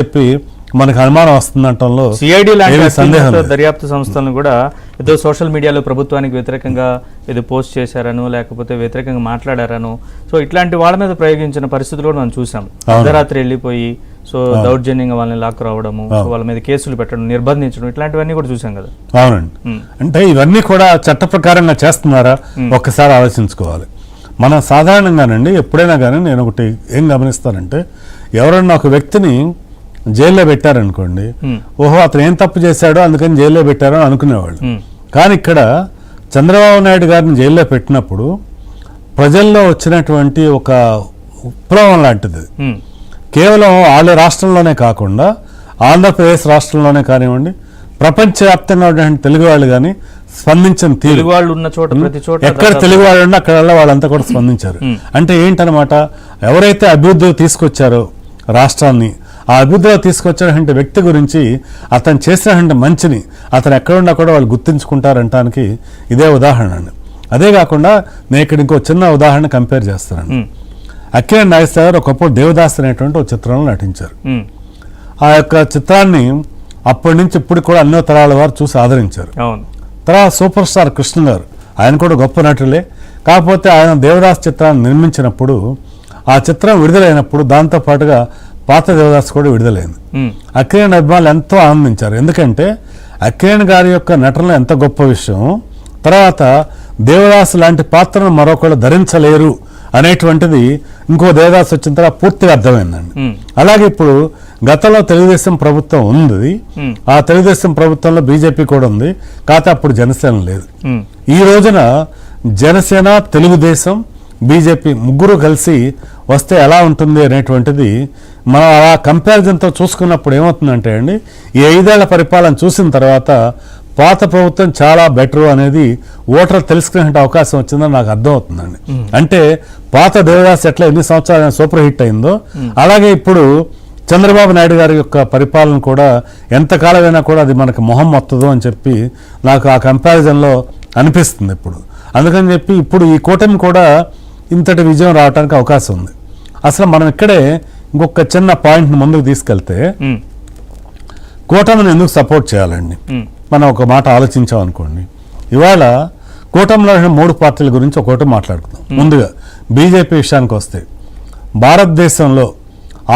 చెప్పి మనకు అనుమానం వస్తుందంటంలో సిఐడి లాంటి దర్యాప్తు సంస్థలను కూడా ఏదో సోషల్ మీడియాలో ప్రభుత్వానికి వ్యతిరేకంగా ఏదో పోస్ట్ చేశారను లేకపోతే వ్యతిరేకంగా మాట్లాడారను సో ఇట్లాంటి వాళ్ళ మీద ప్రయోగించిన పరిస్థితులు కూడా మనం చూసాం. అర్ధరాత్రి వెళ్ళిపోయి సో దౌర్జన్యంగా వాళ్ళని లాక్కు రావడము, వాళ్ళ మీద కేసులు పెట్టడం, నిర్బంధించడం ఇట్లాంటివన్నీ కూడా చూసాం కదా. అవునండి. అంటే ఇవన్నీ కూడా చట్ట ప్రకారంగా చేస్తున్నారా ఒక్కసారి ఆలోచించుకోవాలి. మనం సాధారణంగానండి ఎప్పుడైనా కానీ నేను ఒకటి ఏం గమనిస్తానంటే ఎవరన్నా ఒక వ్యక్తిని జైల్లో పెట్టారనుకోండి, ఓహో అతను ఏం తప్పు చేశాడో అందుకని జైల్లో పెట్టారో అనుకునేవాళ్ళు. కానీ ఇక్కడ చంద్రబాబు నాయుడు గారిని జైల్లో పెట్టినప్పుడు ప్రజల్లో వచ్చినటువంటి ఒక విప్లవం లాంటిది. కేవలం వాళ్ళ రాష్ట్రంలోనే కాకుండా ఆంధ్రప్రదేశ్ రాష్ట్రంలోనే కానివ్వండి, ప్రపంచవ్యాప్తంగా ఉన్నటువంటి తెలుగు వాళ్ళు కానీ స్పందించిన తీరు, ఎక్కడ తెలుగు వాళ్ళు ఉన్నా అక్కడ వాళ్ళంతా కూడా స్పందించారు. అంటే ఏంటనమాట, ఎవరైతే అభివృద్ధి తీసుకొచ్చారో రాష్ట్రాన్ని, ఆ అభివృద్ధిలో తీసుకొచ్చాడంటే వ్యక్తి గురించి అతను చేసినటువంటి మంచిని అతను ఎక్కడున్నా కూడా వాళ్ళు గుర్తించుకుంటారంటానికి ఇదే ఉదాహరణ అండి. అదే కాకుండా నేను ఇక్కడ ఇంకో చిన్న ఉదాహరణ కంపేర్ చేస్తాను. అక్కినేని నాగేశ్వరరావు గారు ఒకప్పుడు దేవదాస్ అనేటువంటి ఒక చిత్రంలో నటించారు. ఆ యొక్క చిత్రాన్ని అప్పటి నుంచి ఇప్పుడు కూడా అన్నో తరాల వారు చూసి ఆదరించారు. తర్వాత సూపర్ స్టార్ కృష్ణ గారు, ఆయన కూడా గొప్ప నటులే. కాకపోతే ఆయన దేవదాస్ చిత్రాన్ని నిర్మించినప్పుడు ఆ చిత్రం విడుదలైనప్పుడు దాంతో పాటుగా పాత దేవదాస్ కూడా విడుదలైంది. అక్కినేని అభిమానులు ఎంతో ఆనందించారు. ఎందుకంటే అక్కినేని గారి యొక్క నటనలో ఎంత గొప్ప విషయం, తర్వాత దేవదాస్ లాంటి పాత్రను మరొకళ్ళు ధరించలేరు అనేటువంటిది ఇంకో దేవదాస్ వచ్చిన తర్వాత పూర్తిగా అర్థమైందండి. అలాగే ఇప్పుడు గతంలో తెలుగుదేశం ప్రభుత్వం ఉంది, ఆ తెలుగుదేశం ప్రభుత్వంలో బీజేపీ కూడా ఉంది, కాకపోతే అప్పుడు జనసేన లేదు. ఈ రోజున జనసేన, తెలుగుదేశం, బీజేపీ ముగ్గురు కలిసి వస్తే ఎలా ఉంటుంది అనేటువంటిది మనం అలా కంపారిజన్తో చూసుకున్నప్పుడు ఏమవుతుందంటే అండి, ఈ 5 ఏళ్ల పరిపాలన చూసిన తర్వాత పాత ప్రభుత్వం చాలా బెటర్ అనేది ఓటర్ తెలుసుకునే అవకాశం వచ్చిందని నాకు అర్థం అవుతుందండి. అంటే పాత దేవదాస్ ఎట్లా ఎన్ని సంవత్సరాలు సూపర్ హిట్ అయిందో అలాగే ఇప్పుడు చంద్రబాబు నాయుడు గారి యొక్క పరిపాలన కూడా ఎంతకాలమైనా కూడా అది మనకు మొహం మొత్తదు అని చెప్పి నాకు ఆ కంపారిజన్లో అనిపిస్తుంది ఇప్పుడు. అందుకని చెప్పి ఇప్పుడు ఈ కూటమి కూడా ఇంతటి విజయం రావడానికి అవకాశం ఉంది. అసలు మనం ఇక్కడే ఇంకొక చిన్న పాయింట్ని ముందుకు తీసుకెళ్తే కూటమిని ఎందుకు సపోర్ట్ చేయాలండి మనం ఒక మాట ఆలోచించాం అనుకోండి. ఇవాళ కూటమిలో 3 పార్టీల గురించి ఒకటి మాట్లాడుకుందాం. ముందుగా బీజేపీ విషయానికి వస్తే భారతదేశంలో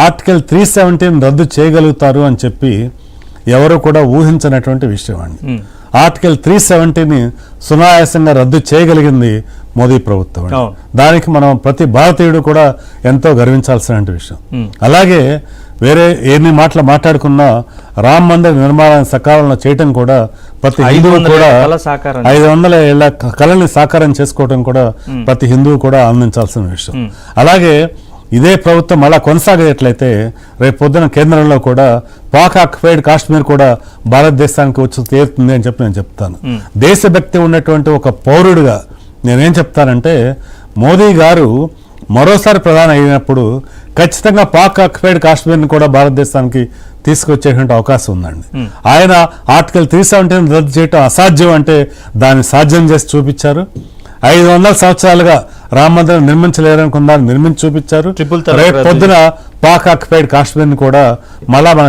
ఆర్టికల్ 370 రద్దు చేయగలుగుతారు అని చెప్పి ఎవరు కూడా ఊహించినటువంటి విషయం అండి. ఆర్టికల్ 370ని సునాయాసంగా రద్దు చేయగలిగింది మోదీ ప్రభుత్వం. దానికి మనం ప్రతి భారతీయుడు కూడా ఎంతో గర్వించాల్సిన విషయం. అలాగే వేరే ఎన్ని మాటలు మాట్లాడుకున్నా రామ్ మందిర్ నిర్మాణాన్ని సకాలంలో చేయటం కూడా ప్రతి హిందువు కూడా 500 ఏళ్ల కళని సాకారం చేసుకోవడం కూడా ప్రతి హిందువు కూడా ఆనందించాల్సిన విషయం. అలాగే ఇదే ప్రభుత్వం అలా కొనసాగేట్లయితే రేపు పొద్దున కేంద్రంలో కూడా పాక్ ఆక్యుపైడ్ కాశ్మీర్ కూడా భారతదేశానికి వచ్చి తీరుతుంది అని చెప్పి నేను చెప్తాను. దేశభక్తి ఉన్నటువంటి ఒక పౌరుడిగా నేనేం చెప్తానంటే మోదీ గారు మరోసారి ప్రధాని అయినప్పుడు ఖచ్చితంగా పాక్ ఆక్యుపైడ్ కాశ్మీర్ని కూడా భారతదేశానికి తీసుకొచ్చేటువంటి అవకాశం ఉందండి. ఆయన ఆర్టికల్ 370 రద్దు చేయటం అసాధ్యం అంటే దాన్ని సాధ్యం చేసి చూపించారు. 500 సంవత్సరాలుగా రామ మందిరం నిర్మించలేరనుకున్న దాన్ని నిర్మించి చూపించారు. రేపు పొద్దున పాక్ ఆక్యుపైడ్ కాశ్మీర్ని కూడా మళ్ళా మన